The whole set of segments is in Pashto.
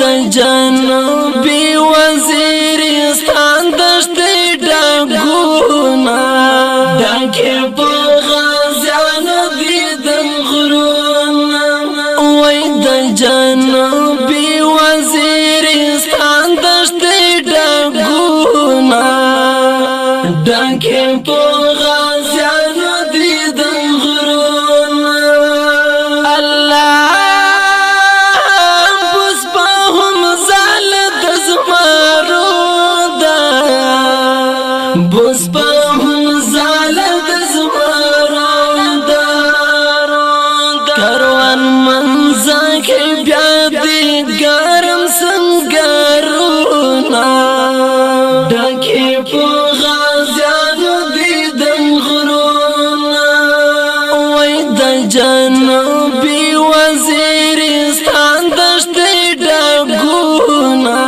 د جنوبي وزیرستان دشتې ډکونه ډکې په غازیانو دي د غرونه وای د جنوبي وزیرستان دشتې ډکونه ډکې په غازیانو دي د غرونه الله بس په هم زال د زمارو ده بس په هم زال د زمارو ده کاروان منځه کې بیا دي ګرم سنگرونه ډکې په غازیانو دي د غرونه وای د جنوبي وزیرستان دشتې ډکونه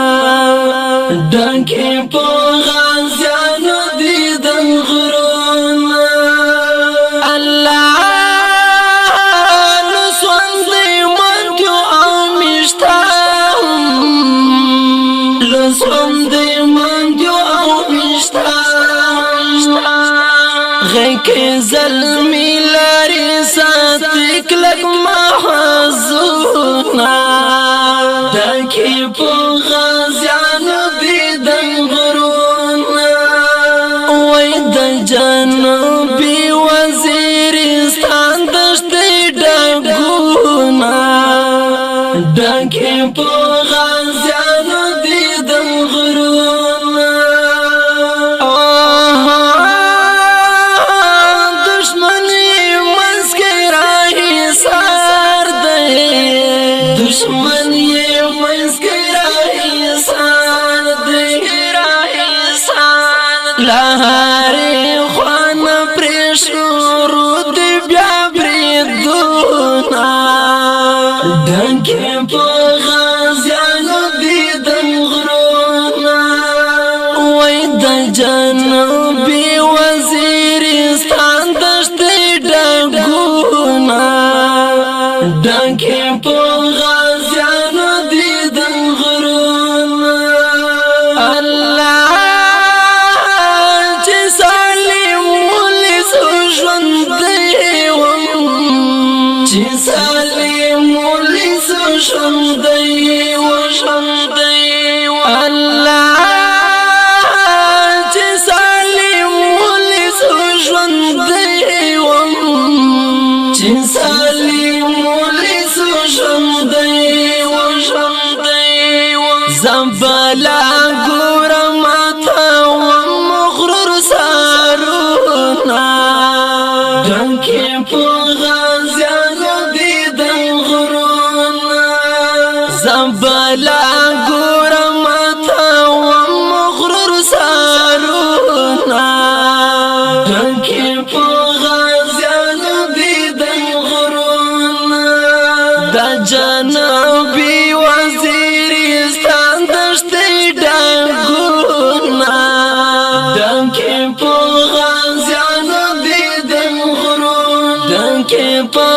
ډکې په غازیانو دي د غرونه الله لسوندې منډو او مشتام لسوندې منډو او مشتام غیکې زلمی لارې ساتي کلک محزونه ډکې په غازیانو دي د غرونه وای د جنوبي وزیرستان دشتې ډکونه ډکې په غازیانو دي د غرونه دشمن یې مسکې راهیسار دی دشمن یې مسکې راهیسار دی لهارې خوانه پرې شروع دي بیا بریدونه ډکې په غازیانو دي د غرونه وای د جنوبي وزیرستان دشتې ډکونه ډکې په غازیانو دي د غرونه الله چې سالم ولس ژوندی وم چې سالم ولس ژوندی الله چې سالم ولس ژوندی وم چې سالم ولس ژوندی زبلا ګورم تا مغرور سارونه ډکې په غازیانو دي د غرونه زبلا ګورم تا مغرور سارونه ډکې په غازیانو دي د غرونه د جنوبي وزیرستان دشتې ډکونه ډکې په غازیانو دي د غرونه ډکې په